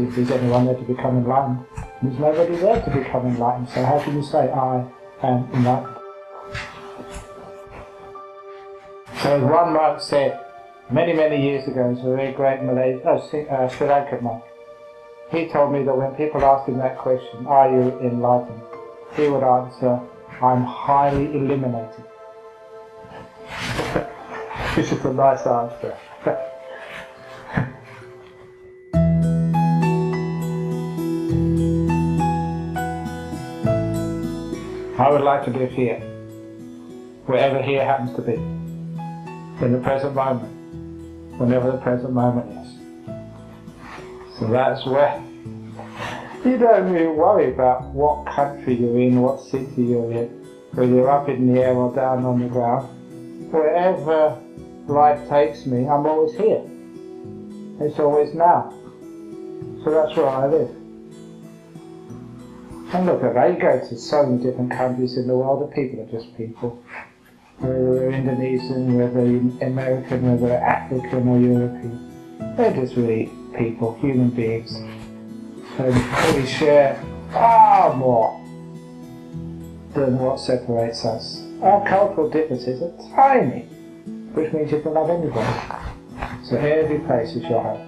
if there's anyone there to become enlightened. There's nobody there to become enlightened, so how can you say, I am enlightened? So as one monk said, many, many years ago, it's a very great Sri Lankan monk, he told me that when people asked him that question, are you enlightened? He would answer, I'm highly eliminated. This is a nice answer. I would like to live here, wherever here happens to be, in the present moment, whenever the present moment is. So that's where you don't really worry about what country you're in, what city you're in, whether you're up in the air or down on the ground. Wherever life takes me, I'm always here. It's always now. So that's where I live. And look at that, you go to so many different countries in the world, the people are just people. Whether they're Indonesian, whether they're American, whether they're African or European. They're just really people, human beings. And we share far more than what separates us. Our cultural differences are tiny, which means you can love anybody. So every place is your home.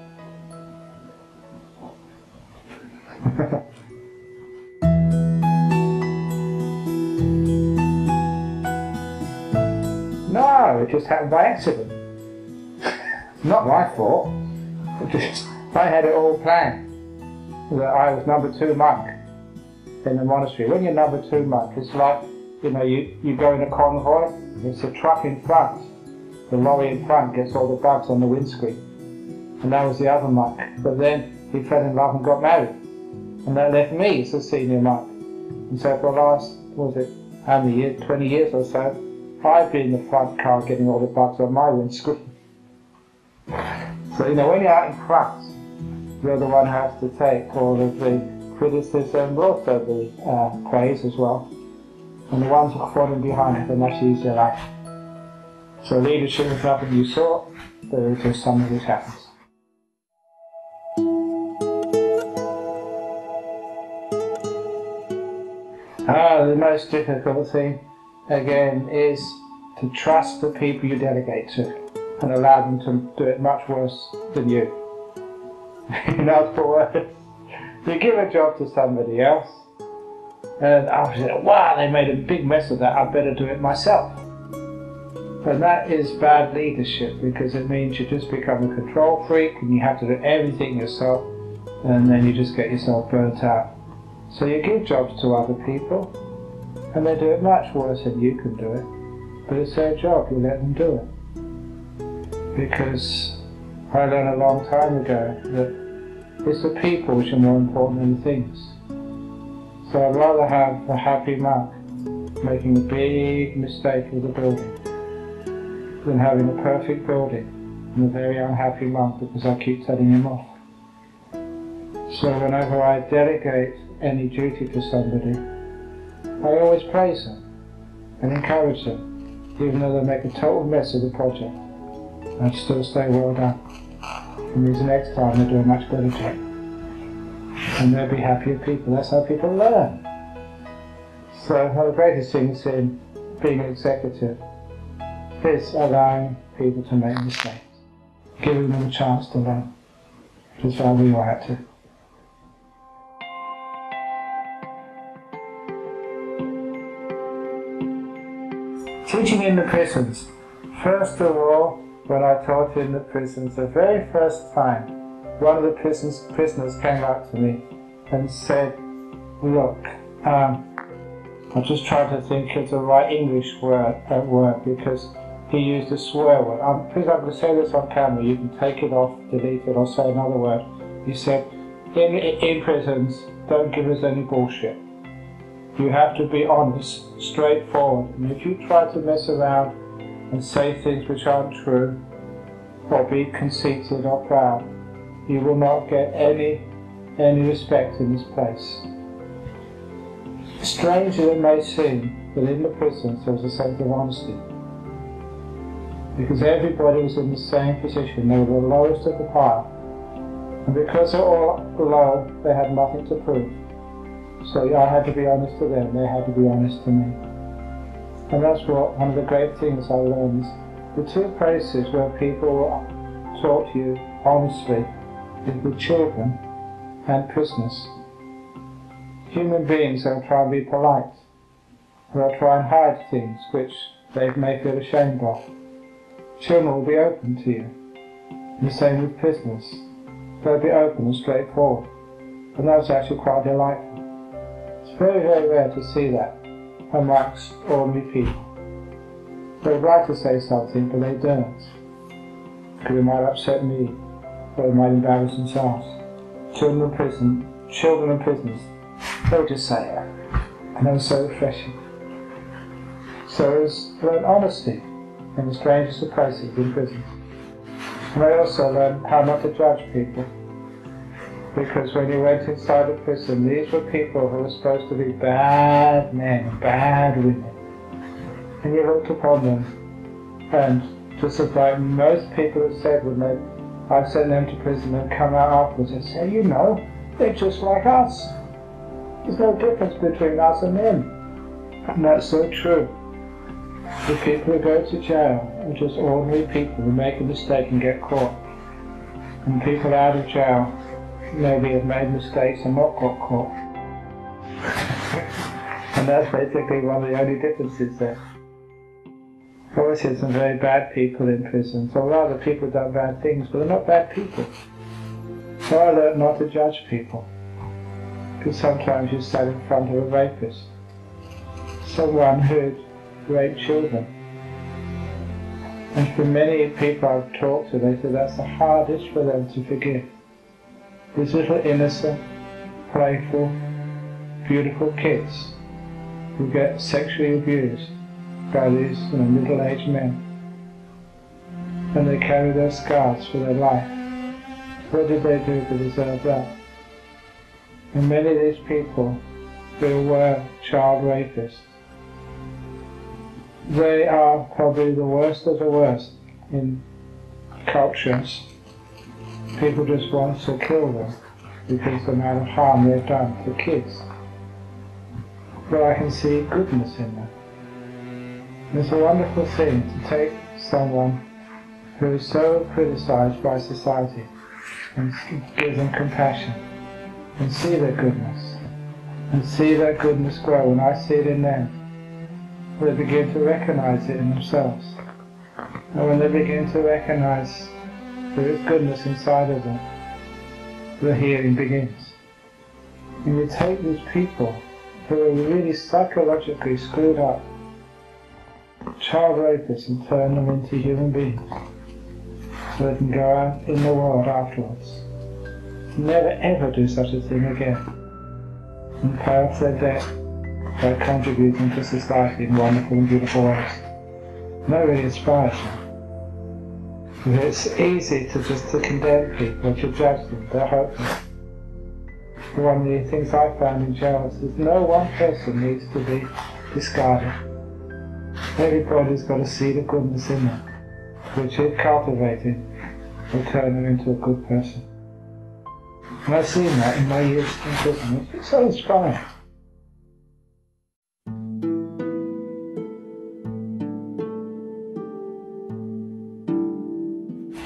No, it just happened by accident. Not my fault. I had it all planned. That I was number 2 monk in the monastery. When you're number 2 monk, it's like, you go in a convoy, it's a truck in front. The lorry in front gets all the bugs on the windscreen. And that was the other monk. But then he fell in love and got married. And that left me as a senior monk. And so for the last, how many years, 20 years or so, I've been in the front car getting all the bugs on my windscreen. So, when you're out in front, you're the one who has to take all of the criticism, but also the praise as well. And the ones who are falling behind, then that's usually life. So leadership is nothing you saw, but it's just something which happens. The most difficult thing, again, is to trust the people you delegate to and allow them to do it much worse than you. In other words, you give a job to somebody else, and I say, wow, they made a big mess of that, I better do it myself. And that is bad leadership, because it means you just become a control freak and you have to do everything yourself, and then you just get yourself burnt out. So you give jobs to other people, and they do it much worse than you can do it, but it's their job, you let them do it. Because I learned a long time ago that it's the people which are more important than the things. So I'd rather have a happy monk making a big mistake with the building than having a perfect building and a very unhappy monk because I keep telling him off. So whenever I delegate any duty to somebody, I always praise them and encourage them, even though they make a total mess of the project. I'd still say well done. And means next time they do a much better job. And they'll be happier people. That's how people learn. So one of the greatest things in being an executive is allowing people to make mistakes, giving them a chance to learn, which is how we all had to. Teaching in the prisons. First of all, when I taught in the prisons, the very first time, one of the prisoners came up to me and said, look, I'm just trying to think of the right English word because he used a swear word. Please, I'm going to say this on camera, you can take it off, delete it, or say another word. He said, in prisons, don't give us any bullshit. You have to be honest, straightforward, and if you try to mess around and say things which aren't true, or be conceited or proud, you will not get any respect in this place. Strange as it may seem, but in the prisons there was a sense of honesty. Because everybody was in the same position, they were the lowest of the pile, And because they're all low, they had nothing to prove. So I had to be honest to them, they had to be honest to me. And that's what one of the great things I learned is the two places where people talk to you honestly is with children and prisoners. Human beings will try and be polite. They'll try and hide things which they may feel ashamed of. Children will be open to you. And the same with prisoners. They'll be open and straightforward. And that's actually quite delightful. It's very, very rare to see that amongst ordinary people. They'd like to say something, but they don't. Because it might upset me, or it might embarrass themselves. Children and prisoners, they'll just say it. And that was so refreshing. So it's learn honesty in the strangest of places, in prisons. And I also learned how not to judge people. Because when you went inside a prison, these were people who were supposed to be bad men, bad women. And you looked upon them, and just as like most people have said when I've sent them to prison and come out afterwards and say, you know, they're just like us. There's no difference between us and them. And that's so true. The people who go to jail are just ordinary people who make a mistake and get caught. And people out of jail maybe have made mistakes and not got caught. And that's basically one of the only differences there. I've always seen some very bad people in prison, so rather people have done bad things, but they're not bad people. So I learned not to judge people. Because sometimes you sat in front of a rapist, someone who'd raped children. And for many people I've talked to, they said that's the hardest for them to forgive. These little innocent, playful, beautiful kids who get sexually abused by these middle-aged men. And they carry their scars for their life. What did they do to deserve that? And many of these people who were child rapists, they are probably the worst of the worst in cultures. People just want to kill them because of the amount of harm they've done to kids. But I can see goodness in them. And it's a wonderful thing to take someone who is so criticized by society and give them compassion and see their goodness and see that goodness grow, and I see it in them. They begin to recognize it in themselves. And when they begin to recognize there is goodness inside of them, the healing begins. And you take these people who are really psychologically screwed up, child rapists, and turn them into human beings so they can go out in the world afterwards. Never ever do such a thing again and pay off their debt by contributing to society in wonderful and beautiful ways. And that really inspires me. It's easy to condemn people, to judge them, they're hopeless. One of the things I found in jail is no one person needs to be discarded. Everybody's got a seed of goodness in them, which if cultivated will turn them into a good person. And I've seen that in my years in prison. It's so inspiring.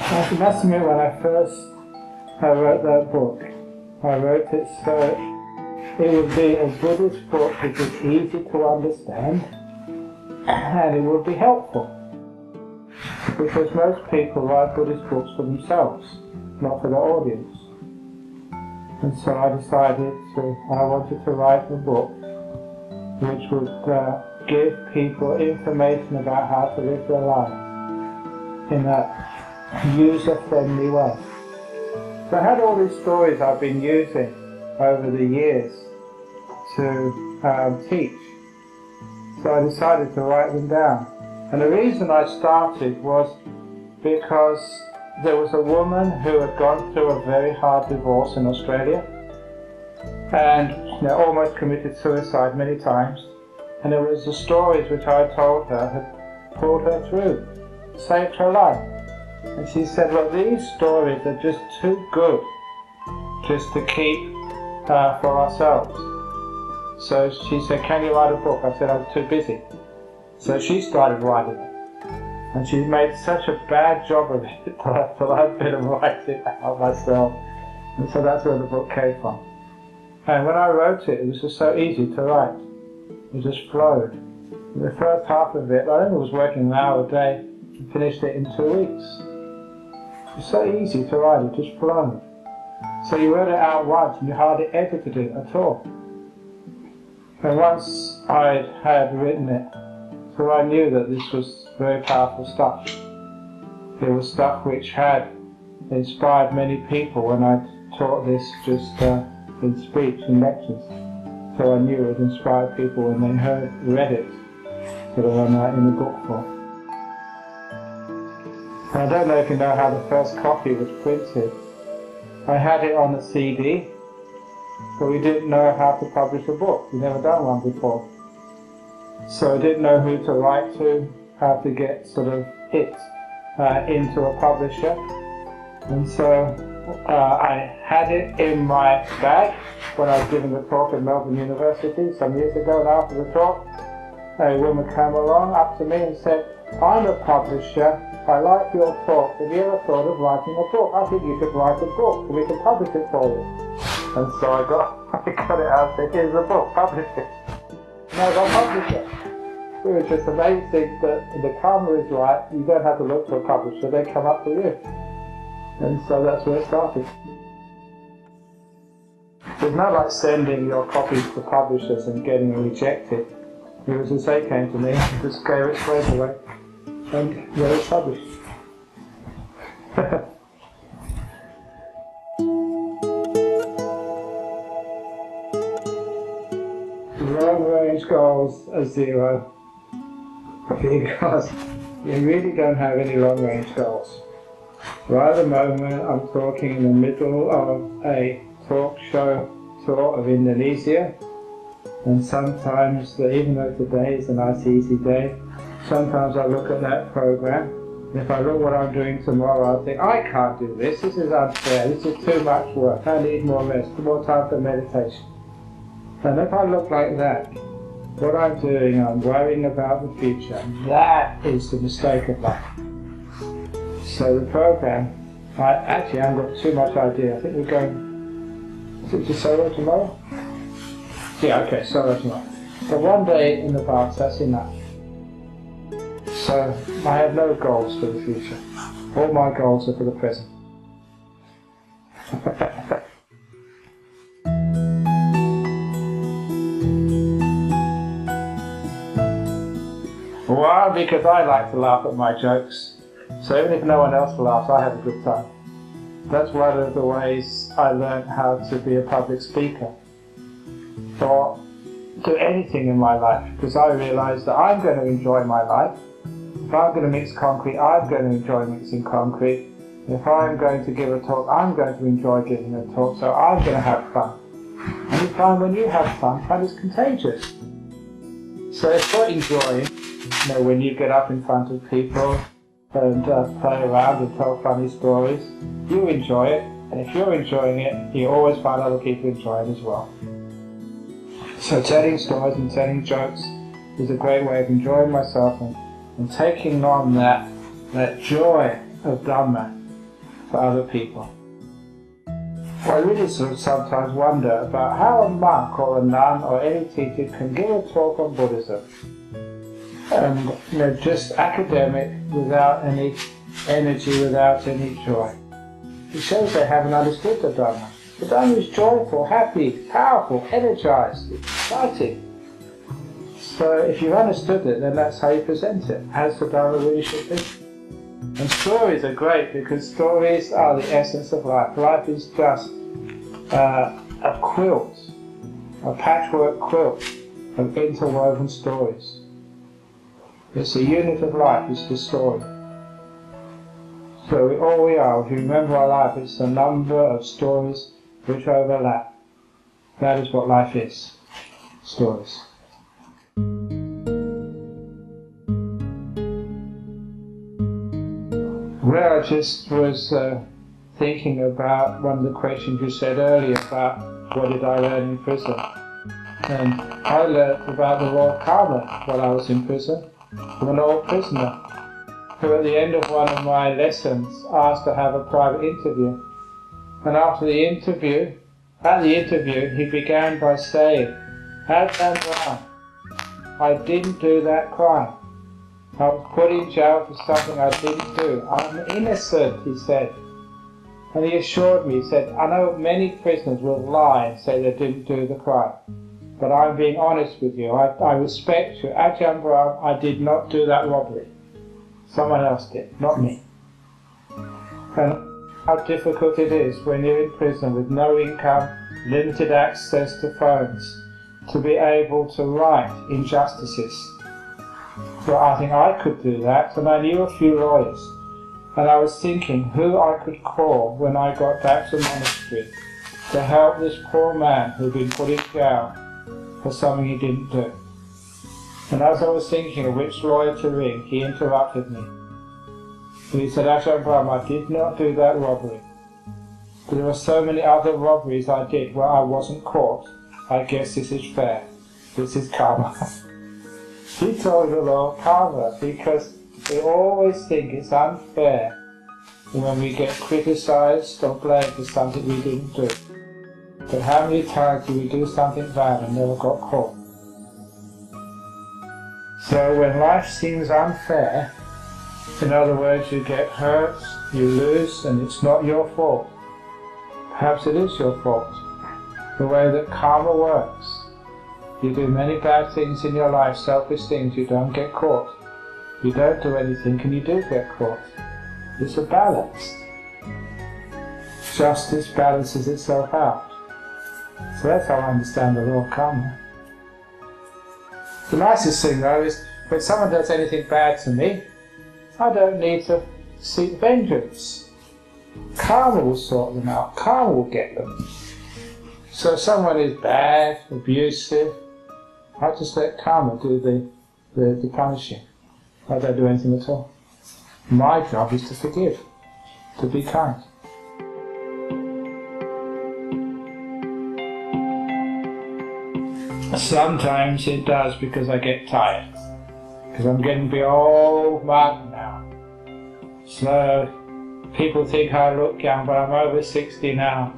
I must admit, when I wrote that book, I wrote it so it would be a Buddhist book which is easy to understand and it would be helpful. Because most people write Buddhist books for themselves, not for their audience. And so I decided I wanted to write a book which would give people information about how to live their lives in a user-friendly way. So I had all these stories I've been using over the years to teach. So I decided to write them down. And the reason I started was because there was a woman who had gone through a very hard divorce in Australia and almost committed suicide many times. And there was the stories which I told her had pulled her through, saved her life. And she said, well, these stories are just too good just to keep for ourselves. So she said, "Can you write a book?" I said, "I'm too busy." So she started writing it. And she made such a bad job of it that I thought I'd better write it out myself. And so that's where the book came from. And when I wrote it, it was just so easy to write. It just flowed. And the first half of it, I only was working an hour a day and finished it in 2 weeks. It's so easy to write, it just flowed. So you wrote it out once and you hardly edited it at all. And once I had written it, so I knew that this was very powerful stuff. It was stuff which had inspired many people when I taught this just in speech and lectures. So I knew it inspired people when they read it, sort of I'm writing the book for. And I don't know if you know how the first copy was printed. I had it on a CD, but we didn't know how to publish a book. We'd never done one before. So I didn't know who to write to, how to get sort of it into a publisher. And so I had it in my bag when I was giving a talk at Melbourne University some years ago, and after the talk, a woman came along up to me and said, "I'm a publisher, I like your talk, have you ever thought of writing a book? I think you should write a book, and we can publish it for you." And so I got it out and said, "Here's the book, publish it." And I got published it. It was just amazing that the karma is right, you don't have to look for a publisher, they come up to you. And so that's where it started. It's not like sending your copies to publishers and getting them rejected. It was as they came to me, I just gave it straight away, and there it's published. Long-range goals are zero, because you really don't have any long-range goals. Right at the moment, I'm talking in the middle of a talk show tour of Indonesia, and sometimes, even though today is a nice easy day, sometimes I look at that program, and if I look what I'm doing tomorrow, I think, I can't do this, this is unfair, this is too much work, I need more rest, more time for meditation. And if I look like that, what I'm doing, I'm worrying about the future. That is the mistake of life. So the program, I actually haven't got too much idea. I think we're going, is it to solo tomorrow? Yeah, okay, solo tomorrow. So one day in advance, that's enough. So I have no goals for the future. All my goals are for the present. Why? Because I like to laugh at my jokes. So even if no one else laughs, I have a good time. That's one of the ways I learned how to be a public speaker. Or do anything in my life, because I realised that I'm going to enjoy my life. If I'm going to mix concrete, I'm going to enjoy mixing concrete. If I'm going to give a talk, I'm going to enjoy giving a talk, so I'm going to have fun. And you find when you have fun is contagious. So if you're enjoying, when you get up in front of people and play around and tell funny stories, you enjoy it, and if you're enjoying it, you always find other people enjoy it as well. So telling stories and telling jokes is a great way of enjoying myself and taking on that joy of Dhamma for other people. I really sort of sometimes wonder about how a monk or a nun or any teacher can give a talk on Buddhism and just academic, without any energy, without any joy. It shows they haven't understood the Dhamma. The Dhamma is joyful, happy, powerful, energized, exciting. So if you've understood it, then that's how you present it, as the Dhamma really should be. And stories are great because stories are the essence of life. Life is just a quilt, a patchwork quilt of interwoven stories. It's the unit of life, it's the story. So all we are, if you remember our life, it's the number of stories which overlap. That is what life is, stories. Well, I just was thinking about one of the questions you said earlier about what did I learn in prison. And I learned about the raw karma while I was in prison from an old prisoner who at the end of one of my lessons asked to have a private interview. And after the interview, he began by saying, Ajahn Brahm, I didn't do that crime. I was put in jail for something I didn't do. I'm innocent, he said. And he assured me, he said, I know many prisoners will lie and say they didn't do the crime. But I'm being honest with you. I respect you. Ajahn Brahm, I did not do that robbery. Someone else did, not me. And how difficult it is when you're in prison with no income, limited access to phones, to be able to write injustices. Well, I think I could do that, and I knew a few lawyers. And I was thinking who I could call when I got back to the monastery to help this poor man who'd been put in jail for something he didn't do. And as I was thinking of which lawyer to ring, he interrupted me. And he said, Ajahn Brahm, I did not do that robbery. But there were so many other robberies I did where I wasn't caught. I guess this is fair. This is karma. He told the law of karma because we always think it's unfair when we get criticized or blamed for something we didn't do. But how many times do we do something bad and never got caught? So when life seems unfair, in other words, you get hurt, you lose, and it's not your fault. Perhaps it is your fault. The way that karma works. You do many bad things in your life, selfish things, you don't get caught. You don't do anything and you do get caught. It's a balance. Justice balances itself out. So that's how I understand the law of karma. The nicest thing though is when someone does anything bad to me, I don't need to seek vengeance. Karma will sort them out. Karma will get them. So if someone is bad, abusive, I just let karma do the punishing. I don't do anything at all. My job is to forgive, to be kind. Sometimes it does because I get tired. Because I'm getting to be old monk now. So people think I look young, but I'm over 60 now.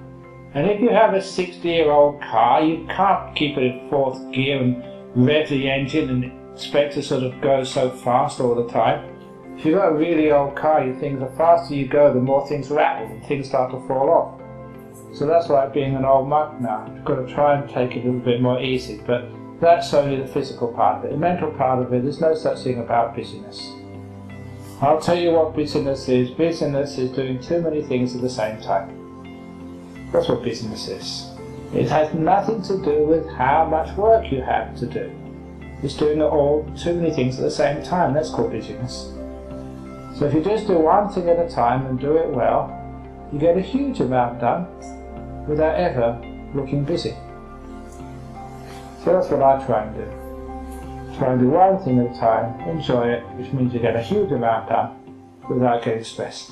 And if you have a 60-year-old car, you can't keep it in fourth gear and rev the engine and expect to sort of go so fast all the time. If you've got a really old car, you think the faster you go, the more things rattle and things start to fall off. So that's like being an old monk now. You've got to try and take it a little bit more easy, but that's only the physical part of it. The mental part of it, there's no such thing about busyness. I'll tell you what busyness is. Busyness is doing too many things at the same time. That's what busyness is. It has nothing to do with how much work you have to do. It's doing too many things at the same time. That's called busyness. So if you just do one thing at a time and do it well, you get a huge amount done without ever looking busy. So that's what I try and do. Try and do one thing at a time, enjoy it, which means you get a huge amount done without getting stressed.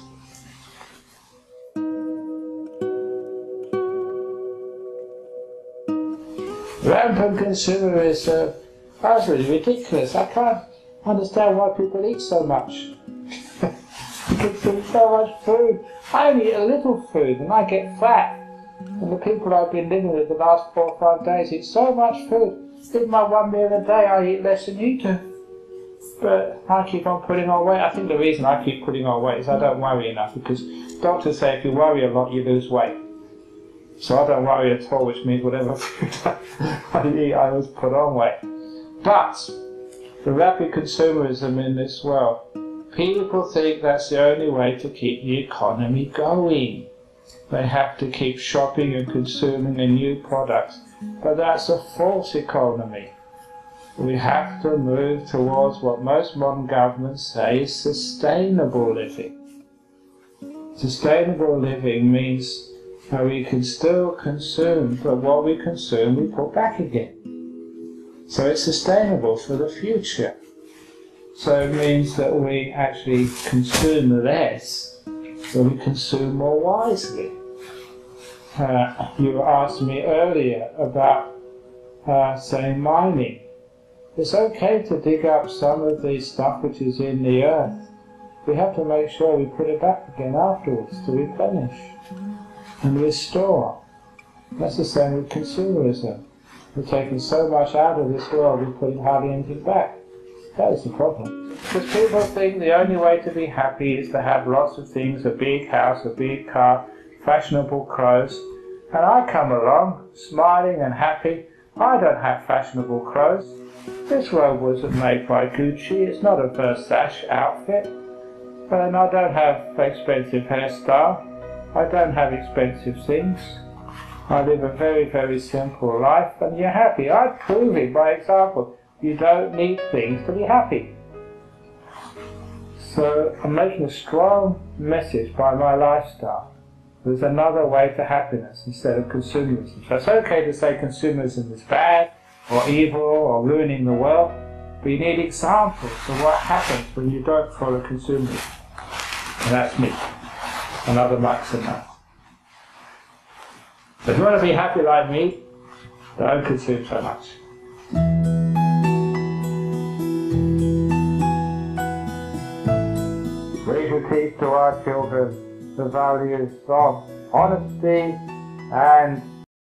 Rampant consumerism, that's really ridiculous. I can't understand why people eat so much. You consume so much food. I only eat a little food and I get fat. And the people I've been living with the last 4 or 5 days eat so much food. In my one meal a day I eat less than you do. But I keep on putting on weight. I think the reason I keep putting on weight is I don't worry enough, because doctors say if you worry a lot you lose weight. So I don't worry at all, which means whatever food I eat I always put on weight. But the rapid consumerism in this world, people think that's the only way to keep the economy going. They have to keep shopping and consuming a new products. But that's a false economy. We have to move towards what most modern governments say is sustainable living. Sustainable living means that we can still consume, but what we consume we put back again. So it's sustainable for the future. So it means that we actually consume less, so we consume more wisely. You asked me earlier about, say, mining. It's okay to dig up some of the stuff which is in the earth. We have to make sure we put it back again afterwards to replenish and restore. That's the same with consumerism. We're taking so much out of this world, we're putting hardly anything back. That is the problem. Because people think the only way to be happy is to have lots of things, a big house, a big car, fashionable clothes. And I come along, smiling and happy. I don't have fashionable clothes. This robe wasn't made by Gucci, it's not a Versace outfit. And I don't have expensive hairstyle. I don't have expensive things. I live a very, very simple life, and you're happy. I prove it by example. You don't need things to be happy. So I'm making a strong message by my lifestyle. There's another way to happiness instead of consumerism. So it's okay to say consumerism is bad, or evil, or ruining the world, but you need examples of what happens when you don't follow consumerism. And that's me, another maximum. So if you want to be happy like me, don't consume so much. We should teach to our children the values of honesty and